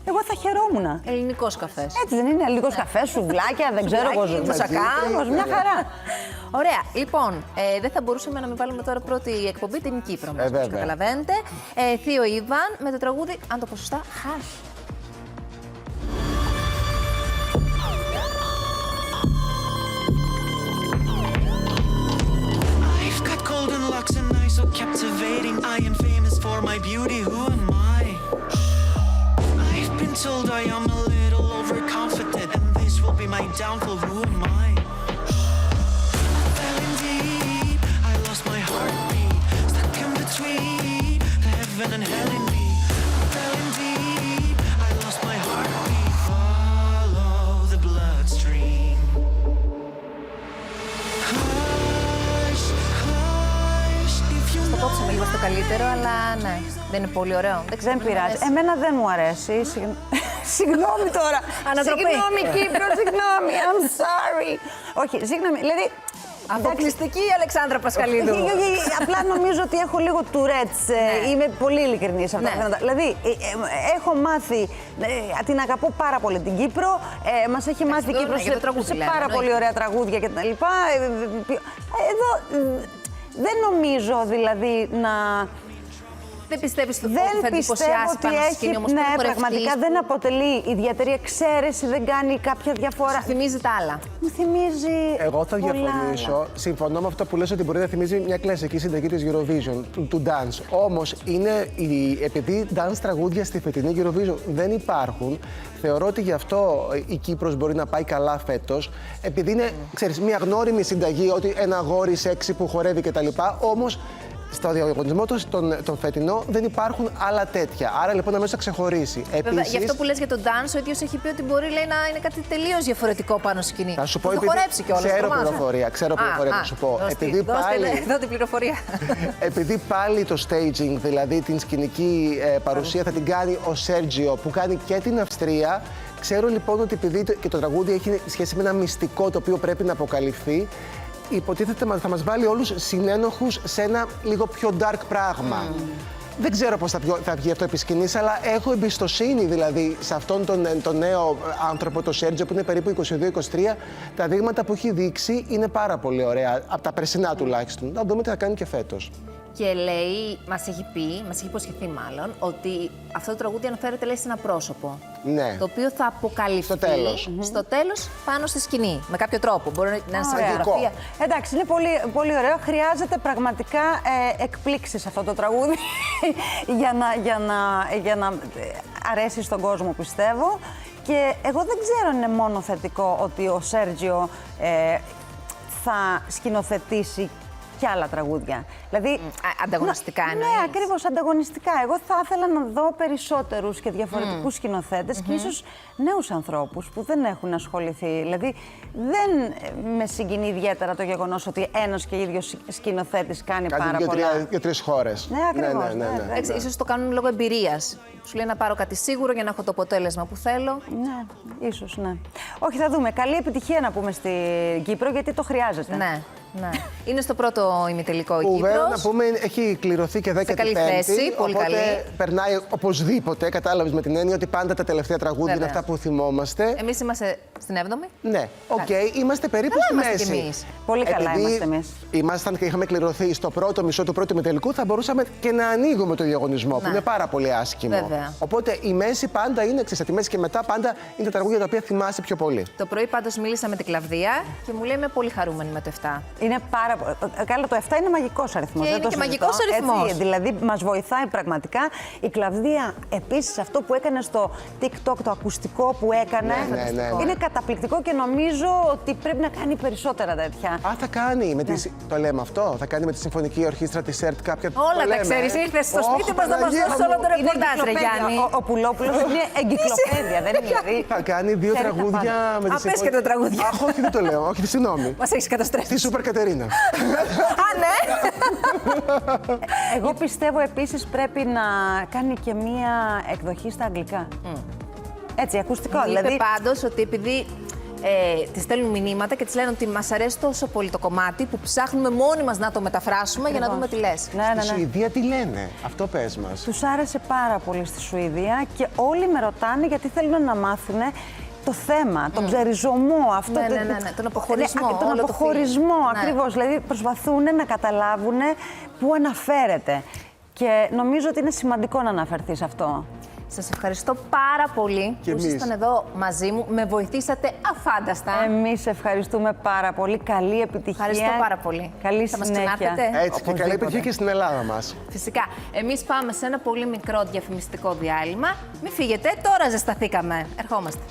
εγώ θα χαιρόμουν. Ελληνικός καφές. Έτσι δεν είναι, λίγος καφές, σουβλάκια, δεν ξέρω εγώ, Σουβλάκι, μουσακά, μουζική, μια χαρά. Ωραία. Λοιπόν, δεν θα μπορούσαμε να μην βάλουμε τώρα πρώτη εκπομπή την Κύπρο μας, όπως βέβαια. καταλαβαίνετε. Θείο Ιβάν με το τραγούδι, αν το πω σωστά, Χάς. I've got golden locks and eyes so captivating. I am famous for my beauty. Who am I? I've been told I am a little overconfident, and this will be my downfall. Who am I? I fell in deep. I lost my heartbeat. Stuck in between heaven and hell in me. I fell in deep. I lost my heartbeat. Δεν είναι πολύ ωραίο. Δεν πειράζει. Εμένα δεν μου αρέσει. Συγγνώμη τώρα. Ανατροπή. Συγγνώμη, Κύπρο, συγγνώμη. I'm sorry. Όχι, συγγνώμη. Δηλαδή. Αποκλειστική η Αλεξάνδρα Πασχαλίδου. Απλά νομίζω ότι έχω λίγο Tourette's. Είμαι πολύ ειλικρινής σε αυτά τα θέματα. Δηλαδή, έχω μάθει. Την αγαπώ πάρα πολύ την Κύπρο. Μας έχει μάθει η Κύπρο σε πάρα πολύ ωραία τραγούδια κτλ. Εδώ δεν νομίζω δηλαδή να. Δεν πιστεύεις ότι θα εντυπωσιάσει πάνω στη σκηνή όμως? Ναι, πραγματικά δεν αποτελεί ιδιαίτερη εξαίρεση, δεν κάνει κάποια διαφορά. Σου θυμίζει τα άλλα. Μου θυμίζει. Εγώ θα πολλά διαφωνήσω. άλλα. Συμφωνώ με αυτό που λες ότι μπορεί να θυμίζει μια κλασική συνταγή της Eurovision, του dance. Όμως επειδή dance τραγούδια στη φετινή Eurovision δεν υπάρχουν, θεωρώ ότι γι' αυτό η Κύπρος μπορεί να πάει καλά φέτος. Επειδή είναι, ξέρεις, μια γνώριμη συνταγή ότι ένα αγόρι σεξι που χορεύει κτλ. Όμως στο διαγωνισμό τον φετινό δεν υπάρχουν άλλα τέτοια. Άρα λοιπόν αμέσως θα ξεχωρίσει. Βέβαια, γι' αυτό που λες για τον dance, ο ίδιος έχει πει ότι μπορεί, λέει, να είναι κάτι τελείως διαφορετικό πάνω στη σκηνή. Θα σου πω, θα χορέψει κιόλας. Ξέρω πληροφορία, να σου πω. Δώστε την πληροφορία. Επειδή πάλι το staging, δηλαδή την σκηνική παρουσία, θα την κάνει ο Σέρτζιο που κάνει και την Αυστρία. Ξέρω λοιπόν ότι επειδή και το τραγούδι έχει σχέση με ένα μυστικό το οποίο πρέπει να αποκαλυφθεί, υποτίθεται θα μας βάλει όλους συνένοχους σε ένα λίγο πιο dark πράγμα. Δεν ξέρω πώς θα βγει αυτό επί σκηνής, αλλά έχω εμπιστοσύνη δηλαδή σε αυτόν τον νέο άνθρωπο, τον Σέρτζιο, που είναι περίπου 22-23. Τα δείγματα που έχει δείξει είναι πάρα πολύ ωραία, από τα περσινά τουλάχιστον. Να δούμε τι θα κάνει και φέτος. Και λέει, μας έχει υποσχεθεί μάλλον, ότι αυτό το τραγούδι αναφέρεται, λέει, σε ένα πρόσωπο. Ναι. Το οποίο θα αποκαλυφθεί στο τέλος πάνω στη σκηνή. Με κάποιο τρόπο. Μπορεί να είναι σε φωτογραφία. Εντάξει, είναι πολύ, πολύ ωραίο. Χρειάζεται πραγματικά εκπλήξεις αυτό το τραγούδι για να αρέσει στον κόσμο, πιστεύω. Και εγώ δεν ξέρω αν είναι μόνο θετικό ότι ο Σέρτζιο θα σκηνοθετήσει και άλλα τραγούδια. Δηλαδή, ανταγωνιστικά εννοείς. Ναι, ακριβώς, ανταγωνιστικά. Εγώ θα ήθελα να δω περισσότερους και διαφορετικούς σκηνοθέτες και ίσως νέους ανθρώπους που δεν έχουν ασχοληθεί. Δηλαδή, δεν με συγκινεί ιδιαίτερα το γεγονός ότι ένας και ίδιος σκηνοθέτης κάνει πάρα πολλά. Για τρεις χώρες. Ναι, ακριβώς. Ναι. Ίσως το κάνουν λόγω εμπειρίας. Σου λέει να πάρω κάτι σίγουρο για να έχω το αποτέλεσμα που θέλω. Ναι, ίσως, ναι. Όχι, θα δούμε. Καλή επιτυχία να πούμε στην Κύπρο, γιατί το χρειάζεται. Ναι. Ναι. Είναι στο πρώτο ημιτελικό η Κύπρος. Βέβαια, να πούμε, έχει κληρωθεί και 15η. Σε καλή θέση, πολύ οπότε καλή. περνάει οπωσδήποτε, κατάλαβες, με την έννοια ότι πάντα τα τελευταία τραγούδια είναι αυτά που θυμόμαστε. Εμείς είμαστε στην 7η. Ναι, είμαστε περίπου στη μέση. Εμείς. Πολύ καλά είμαστε εμείς. Ήμασταν και είχαμε κληρωθεί στο πρώτο μισό του πρώτου ημιτελικού, θα μπορούσαμε και να ανοίγουμε το διαγωνισμό, που είναι πάρα πολύ άσχημο. Βέβαια. Οπότε η μέση πάντα είναι, ξέρεις, τη μέση και μετά πάντα είναι τα τραγούδια τα οποία θυμάσαι πιο πολύ. Το πρωί πάντως μίλησα με την Κλαβδία και μου λέει είμαι πολύ χαρούμενη με το 7. Είναι πάρα πολύ. Καλά, το 7 είναι μαγικός αριθμός. Και είναι και μαγικός αριθμός. Έτσι, δηλαδή, μας βοηθάει πραγματικά. Η Κλαβδία, επίσης, αυτό που έκανε στο TikTok, το ακουστικό που έκανε, είναι καταπληκτικό και νομίζω ότι πρέπει να κάνει περισσότερα τέτοια. Α, θα κάνει. Το λέμε αυτό. Θα κάνει με τη Συμφωνική Ορχήστρα της ΕΡΤ κάποια. Όλα τα ξέρεις. Ήρθε στο σπίτι μας να μας δώσει όλο το ρεπορτάζ, ρε Γιάννη. Ο Πουλόπουλος είναι εγκυκλοπαίδεια, δεν είναι δηλαδή. Θα κάνει 2 τραγούδια με τη Συμφωνική. Πες και τα τραγούδια. Αχ, όχι, δεν το λέω. Όχι, συγγνώμη. Μας έχεις καταστρέψει. Στη Σούπερ Κατερίνα. Α, ναι. Εγώ πιστεύω επίσης πρέπει να κάνει και μία εκδοχή στα αγγλικά. Έτσι, ακουστικό. Δηλαδή, είπε πάντως ότι επειδή της στέλνουν μηνύματα και της λένε ότι μας αρέσει τόσο πολύ το κομμάτι που ψάχνουμε μόνοι μας να το μεταφράσουμε για να δούμε τι λες. Ναι. Στη Σουηδία τι λένε, αυτό πες μας. Τους άρεσε πάρα πολύ στη Σουηδία και όλοι με ρωτάνε γιατί θέλουν να μάθουν το θέμα, τον ψεριζωμό, αυτό τον αποχωρισμό. Τον αποχωρισμό, ακριβώς. Δηλαδή προσπαθούν να καταλάβουν πού αναφέρεται. Και νομίζω ότι είναι σημαντικό να αναφερθεί σε αυτό. Σας ευχαριστώ πάρα πολύ που ήσασταν εδώ μαζί μου. Με βοηθήσατε αφάνταστα. Εμείς ευχαριστούμε πάρα πολύ. Καλή επιτυχία. Ευχαριστώ πάρα πολύ. Καλή συνέχεια. Έτσι, και καλή επιτυχία και στην Ελλάδα μας. Φυσικά. Εμείς πάμε σε ένα πολύ μικρό διαφημιστικό διάλειμμα. Μην φύγετε, τώρα ζεσταθήκαμε. Ερχόμαστε.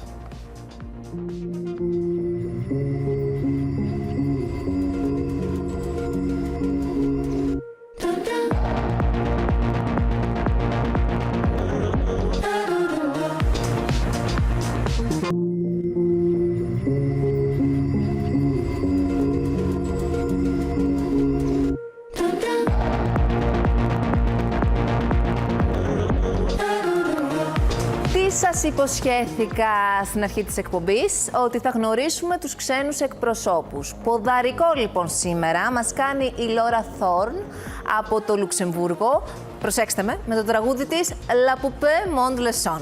υποσχέθηκα στην αρχή της εκπομπής ότι θα γνωρίσουμε τους ξένους εκπροσώπους. Ποδαρικό λοιπόν σήμερα μας κάνει η Λόρα Θόρν από το Λουξεμβούργο. Προσέξτε με το τραγούδι της La Poupée Monte le Son.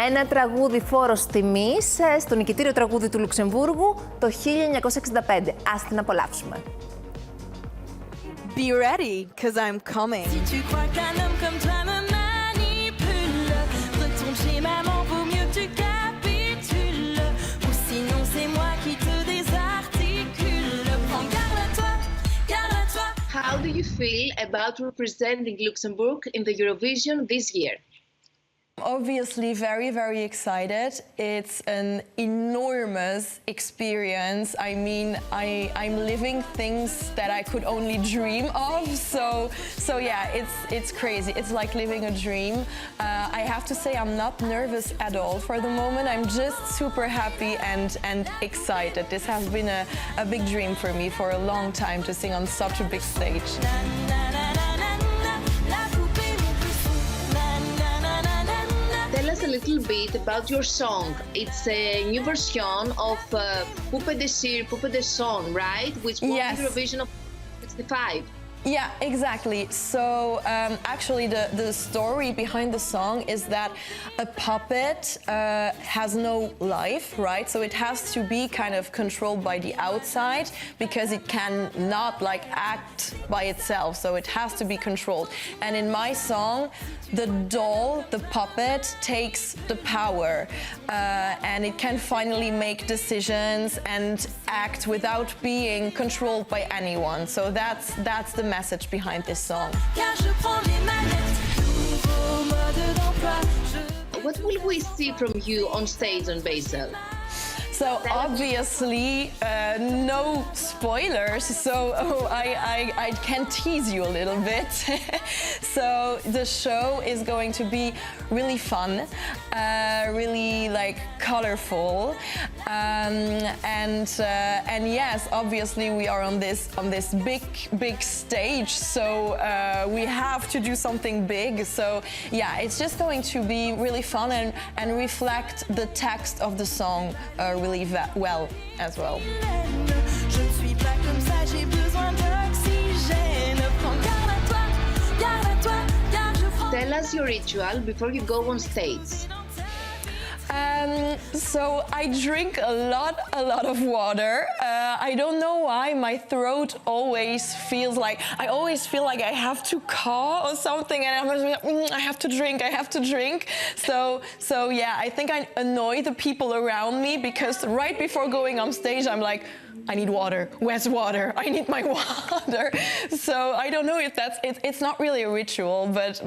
Ένα τραγούδι φόρος τιμής στο νικητήριο τραγούδι του Λουξεμβούργου το 1965. Ας την απολαύσουμε. Be ready, cause I'm coming. Si tu crois qu'un homme comme toi me manipule, retourne chez maman, vaut mieux que tu capitules. Ou sinon c'est moi qui te désarticule. Prends garde à toi, garde à toi. How do you feel about representing Luxembourg in the Eurovision this year? Obviously very, very excited. It's an enormous experience. I mean, I'm living things that I could only dream of. So yeah, it's crazy. It's like living a dream. I have to say I'm not nervous at all for the moment. I'm just super happy and excited. This has been a big dream for me for a long time to sing on such a big stage. Tell us a little bit about your song. It's a new version of Poupée de Cire, Poupée de Son, right? Which won Yes. Eurovision of 65. Yeah, exactly. So actually the story behind the song is that a puppet has no life, right? So it has to be kind of controlled by the outside because it cannot like act by itself. So it has to be controlled. And in my song, the doll, the puppet, takes the power and it can finally make decisions and act without being controlled by anyone. So that's the message behind this song. What will we see from you on stage on Basel? So obviously, no spoilers, so I can tease you a little bit. So the show is going to be really fun, really like colorful, and yes, obviously we are on this big stage, so we have to do something big. So yeah, it's just going to be really fun and reflect the text of the song really well as well. Je ne suis pas comme ça, j'ai besoin d'oxygène. Prends garde à toi, garde à toi, car je prends. Tell us your ritual before you go on stage. So I drink a lot of water. I don't know why my throat always feels like, I always feel like I have to cough or something and I'm like, I have to drink. So yeah, I think I annoy the people around me because right before going on stage, I'm like, I need water. Where's water? I need my water. So I don't know if it's not really a ritual,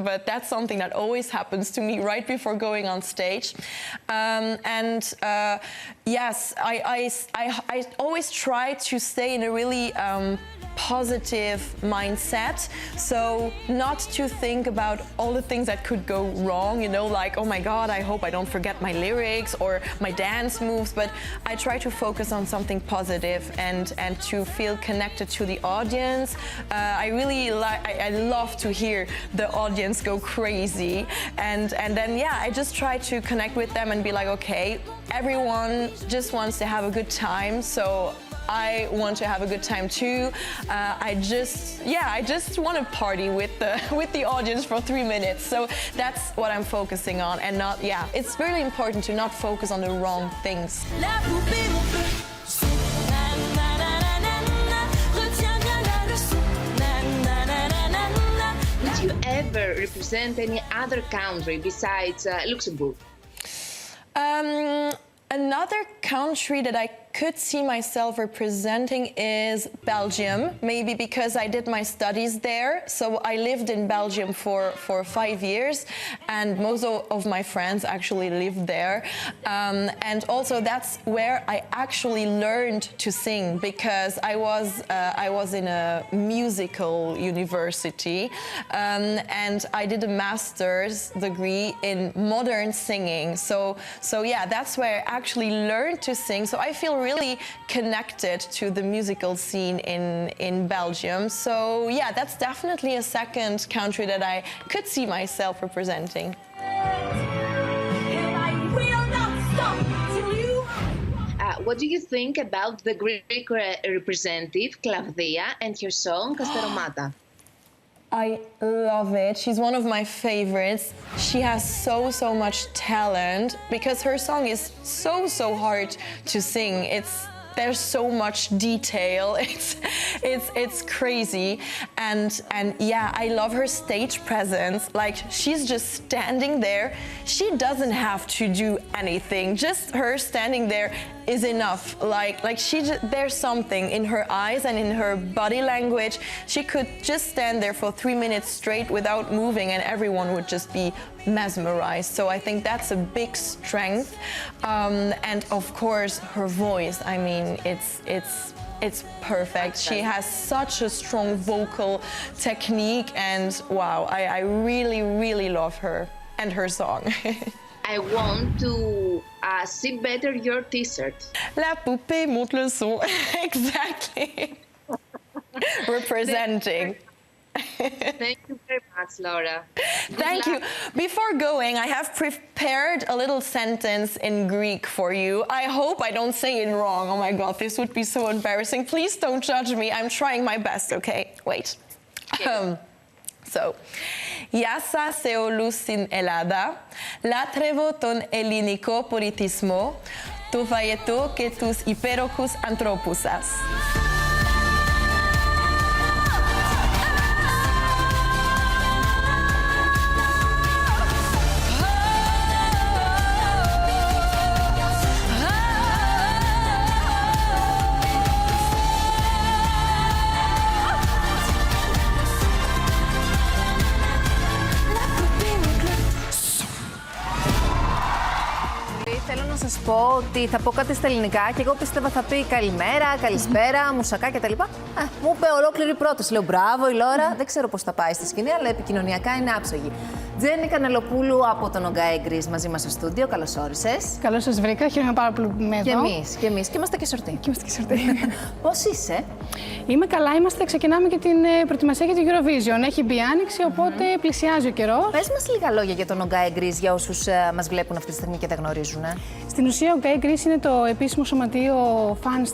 but that's something that always happens to me right before going on stage. Yes, I always try to stay in a really positive mindset, so not to think about all the things that could go wrong, you know, like, oh my God, I hope I don't forget my lyrics or my dance moves, but I try to focus on something positive and to feel connected to the audience. I love to hear the audience go crazy, and then yeah, I just try to connect with them and be like, okay, everyone just wants to have a good time, so I want to have a good time too. I just want to party with the audience for 3 minutes. So that's what I'm focusing on, and not, yeah, it's really important to not focus on the wrong things. La poupée, mon feu. Na na na na na na. Retiens bien la leçon. Na na na na na na. Did you ever represent any other country besides Luxembourg? Another country that I could see myself representing is Belgium, maybe because I did my studies there. So I lived in Belgium for 5 years, and most of my friends actually lived there. And also that's where I actually learned to sing, because I was in a musical university, and I did a master's degree in modern singing. So yeah, that's where I actually learned to sing. So I feel really connected to the musical scene in Belgium. So yeah, that's definitely a second country that I could see myself representing. Hey, what do you think about the Greek representative, Klavdia, and her song, Kastaromata? I love it. She's one of my favorites. She has so much talent because her song is so hard to sing. There's so much detail. It's crazy, and yeah, I love her stage presence. Like, she's just standing there. She doesn't have to do anything. Just her standing there is enough. Like there's something in her eyes and in her body language. She could just stand there for 3 minutes straight without moving, and everyone would just be mesmerized. So I think that's a big strength, and of course her voice. I mean, it's perfect. She has such a strong vocal technique, and wow, I really love her and her song. I want to see better your t-shirt. La poupée monte le son. Exactly. Representing. Thank you very much, Laura. Thank you. Before going, I have prepared a little sentence in Greek for you. I hope I don't say it wrong. Oh my God, this would be so embarrassing. Please don't judge me. I'm trying my best, okay? Wait. So, Γεια σας σε όλους στην Ελλάδα. Λάτρευω τον ελληνικό πολιτισμό, το βαρετό και τους υπέροχους ανθρώπους σας. Θέλω να σας πω ότι θα πω κάτι στα ελληνικά και εγώ πίστευα θα πει καλημέρα, καλησπέρα, μουσακά κτλ. Μου είπε ολόκληρη πρώτος. Λέω μπράβο η Λόρα, δεν ξέρω πώς θα πάει στη σκηνή, αλλά επικοινωνιακά είναι άψογη. Τζέννη Κανελοπούλου από τον Ογκάι Γκρίς μαζί μας στο στούντιο. Καλώς όρισες. Καλώς σας βρήκα, χαίρομαι πάρα πολύ που είμαι εδώ. Και εμείς. Και είμαστε και σορτή. Πώς είσαι? Είμαι καλά, ξεκινάμε και την προετοιμασία για την Eurovision. Έχει μπει άνοιξη, οπότε πλησιάζει ο καιρός. Πες μας λίγα λόγια για τον Ογκάι Γκρίς για όσους μας βλέπουν αυτή τη στιγμή και δεν γνωρίζουν. Στην ουσία, ο Ογκάι Γκρίς είναι το επίσημο σωματείο φανς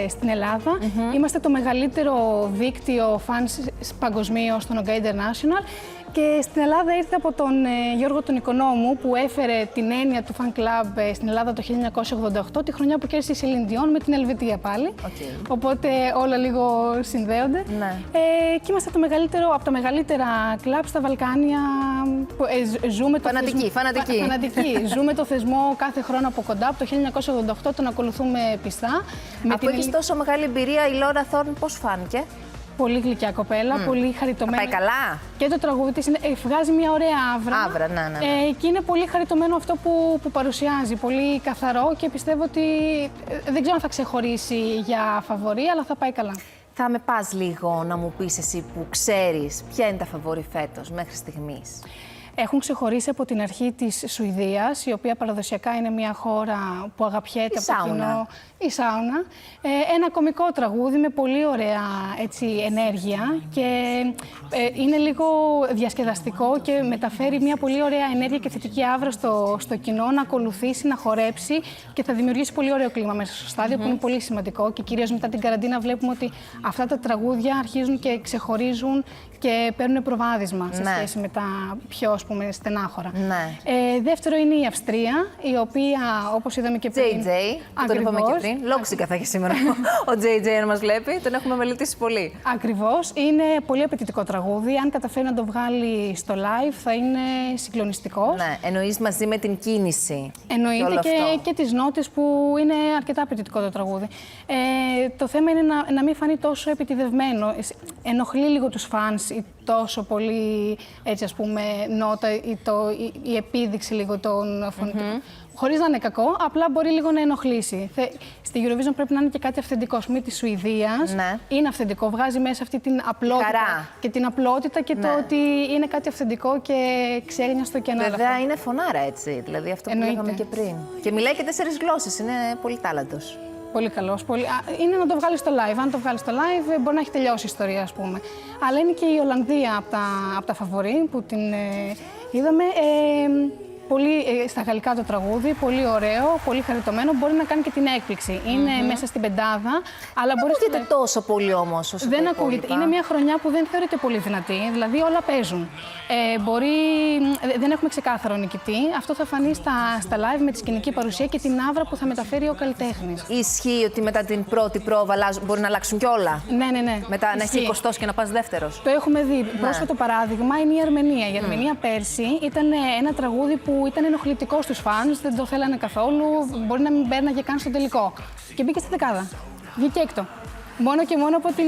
στην Ελλάδα. Είμαστε το μεγαλύτερο δίκτυο φανς παγκοσμίως στον Ογκάι International. Και στην Ελλάδα ήρθε από τον Γιώργο τον Οικονόμου, που έφερε την έννοια του fan club στην Ελλάδα το 1988, τη χρονιά που κέρδισε η Σελίν Διόν με την Ελβετία πάλι. Οπότε όλα λίγο συνδέονται. Και είμαστε από τα μεγαλύτερα κλαμπ στα Βαλκάνια. Ζούμε το φανατική. Ζούμε το θεσμό κάθε χρόνο από κοντά. Από το 1988 τον ακολουθούμε πιστά. Αφού έχεις τόσο μεγάλη εμπειρία, η Λόρα Θόρν πώς φάνηκε? Πολύ γλυκιά κοπέλα, πολύ χαριτωμένη. Πάει καλά. Και το τραγούδι της βγάζει μια ωραία άβρα. Ναι. Και είναι πολύ χαριτωμένο αυτό που παρουσιάζει. Πολύ καθαρό και πιστεύω ότι δεν ξέρω αν θα ξεχωρίσει για φαβορί, αλλά θα πάει καλά. Θα με πας λίγο να μου πεις εσύ που ξέρεις ποια είναι τα φαβορί φέτος μέχρι στιγμής? Έχουν ξεχωρίσει από την αρχή της Σουηδίας, η οποία παραδοσιακά είναι μια χώρα που αγαπιέται από το κοινό. Η Σάουνα. Ένα κωμικό τραγούδι με πολύ ωραία ενέργεια και είναι λίγο διασκεδαστικό και μεταφέρει μια πολύ ωραία ενέργεια και θετική άβρα στο κοινό να ακολουθήσει, να χορέψει και θα δημιουργήσει πολύ ωραίο κλίμα μέσα στο στάδιο που είναι πολύ σημαντικό και κυρίως μετά την καραντίνα βλέπουμε ότι αυτά τα τραγούδια αρχίζουν και ξεχωρίζουν και παίρνουν προβάδισμα σε σχέση με τα πιο στενάχωρα. Δεύτερο είναι η Αυστρία, η οποία όπως είδαμε και πριν. JJ, τον είπαμε και πριν. Λόξικα θα έχει σήμερα ο JJ να μας βλέπει, τον έχουμε μελετήσει πολύ. Ακριβώς, είναι πολύ απαιτητικό τραγούδι. Αν καταφέρει να το βγάλει στο live θα είναι συγκλονιστικός. Ναι, εννοείς μαζί με την κίνηση. Εννοείται και τις νότες που είναι αρκετά απαιτητικό το τραγούδι. Το θέμα είναι να μην φανεί τόσο επιτηδευμένο. Ενοχλεί λίγο τους φανς τόσο πολύ νότα ή η επίδειξη λίγο των φωνητικών. Χωρίς να είναι κακό, απλά μπορεί λίγο να ενοχλήσει. Στη Eurovision πρέπει να είναι και κάτι αυθεντικό. Ας πούμε, της Σουηδίας είναι αυθεντικό. Βγάζει μέσα αυτή την απλότητα και την απλότητα και το ότι είναι κάτι αυθεντικό και ξέγνια στο κενό. Βέβαια, είναι φωνάρα έτσι. Δηλαδή αυτό που λέγαμε και πριν. Και μιλάει και 4 γλώσσες. Είναι πολύ τάλαντος. Πολύ καλός. Είναι να το βγάλει στο live. Αν το βγάλει στο live, μπορεί να έχει τελειώσει η ιστορία, ας πούμε. Αλλά είναι και η Ολλανδία από τα φαβορί που την είδαμε. στα γαλλικά το τραγούδι, πολύ ωραίο, πολύ χαριτωμένο. Μπορεί να κάνει και την έκπληξη. Είναι μέσα στην πεντάδα. Αλλά δεν ακούγεται τόσο πολύ όμως όσο δεν ακούγεται. Είναι μια χρονιά που δεν θεωρείται πολύ δυνατή, δηλαδή όλα παίζουν. Δεν έχουμε ξεκάθαρο νικητή. Αυτό θα φανεί στα live με τη σκηνική παρουσία και την άβρα που θα μεταφέρει ο καλλιτέχνης. Ισχύει ότι μετά την πρώτη πρόβα μπορεί να αλλάξουν κιόλα. Ναι. Μετά να έχει 20 και να πας δεύτερος. Το έχουμε δει. Πρόσφατο παράδειγμα είναι η Αρμενία. Η Αρμενία πέρσι ήταν ένα τραγούδι που ήταν ενοχλητικό στους φανς, δεν το θέλανε καθόλου. Μπορεί να μην πέρναγε καν στο τελικό. Και μπήκε στη δεκάδα. Βγήκε έκτο. Μόνο και μόνο από την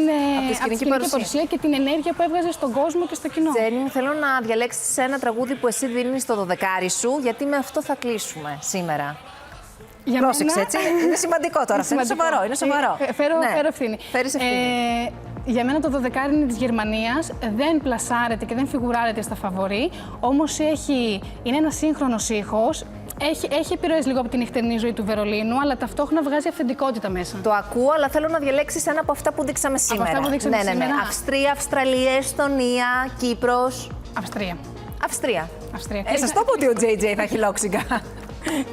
σκηνική παρουσία και την ενέργεια που έβγαζε στον κόσμο και στο κοινό. Τζέννη, θέλω να διαλέξεις ένα τραγούδι που εσύ δίνεις στο 12 σου, γιατί με αυτό θα κλείσουμε σήμερα. Πρόσεξε, έτσι. Είναι σημαντικό τώρα. Είναι σοβαρό. Φέρω ευθύνη. Φέρεις ευθύνη. Για μένα το 12 είναι της Γερμανίας, δεν πλασάρεται και δεν φιγουράρεται στα φαβορί, όμως είναι ένα σύγχρονος ήχος. Έχει επιρροές λίγο από την νυχτερινή ζωή του Βερολίνου, αλλά ταυτόχρονα βγάζει αυθεντικότητα μέσα. Το ακούω, αλλά θέλω να διαλέξεις ένα από αυτά που δείξαμε σήμερα. Από αυτά που δείξαμε σήμερα. Αυστρία, Αυστραλία, Εστονία, Κύπρος. Αυστρία. Σας το πω ότι ο JJ θα έχει λόξιγκα.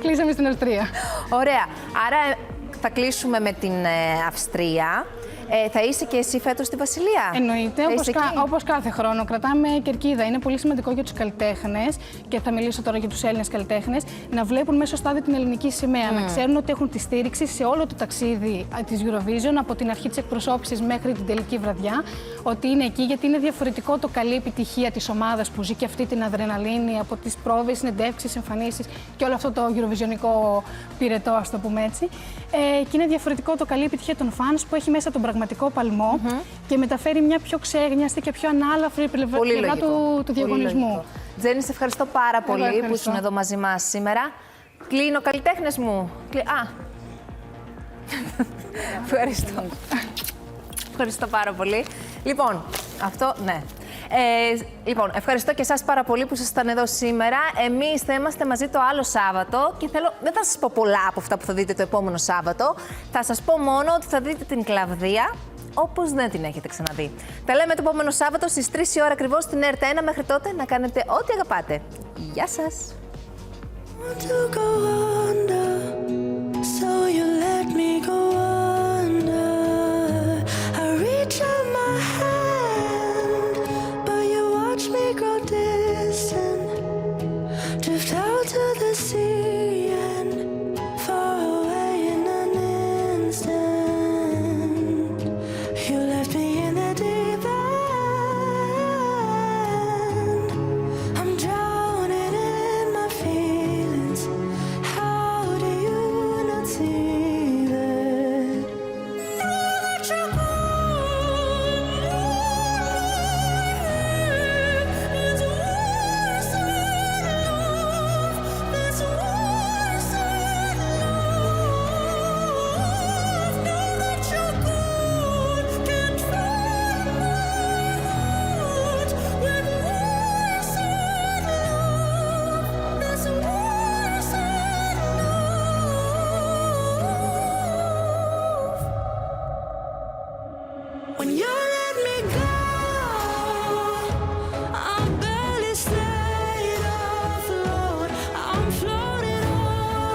Κλείσαμε στην Αυστρία. Ωραία. Άρα θα κλείσουμε με την Αυστρία. Θα είσαι και εσύ φέτος στη Βασιλεία? Εννοείται, όπως κάθε χρόνο. Κρατάμε κερκίδα. Είναι πολύ σημαντικό για τους καλλιτέχνες, και θα μιλήσω τώρα για τους Έλληνες καλλιτέχνες, να βλέπουν μέσα στο στάδιο την ελληνική σημαία. Να ξέρουν ότι έχουν τη στήριξη σε όλο το ταξίδι της Eurovision, από την αρχή της εκπροσώπησης μέχρι την τελική βραδιά. Ότι είναι εκεί, γιατί είναι διαφορετικό το καλή επιτυχία της ομάδας που ζει και αυτή την αδρεναλίνη από τις πρόβες, συνεντεύξεις, εμφανίσεις και όλο αυτό το Eurovisionικό πυρετό, ας το πούμε έτσι. Και είναι διαφορετικό το καλή επιτυχία των φανς που έχει μέσα τον πραγματικό παλμό και μεταφέρει μια πιο ξέγνιαστη και πιο ανάλαφρη πλευρά του διαγωνισμού. Τζέννη, σε ευχαριστώ πάρα πολύ που ήσουν εδώ μαζί μας σήμερα. Κλείνω, καλλιτέχνες μου. Ευχαριστώ. Ευχαριστώ πάρα πολύ. Λοιπόν, ευχαριστώ και εσάς πάρα πολύ που ήσασταν εδώ σήμερα. Εμείς θα είμαστε μαζί το άλλο Σάββατο και δεν θα σας πω πολλά από αυτά που θα δείτε το επόμενο Σάββατο. Θα σας πω μόνο ότι θα δείτε την Κλαβδία όπως δεν την έχετε ξαναδεί. Τα λέμε το επόμενο Σάββατο στις 3 η ώρα ακριβώς στην ΕΡΤ1. Μέχρι τότε να κάνετε ό,τι αγαπάτε. Γεια σας!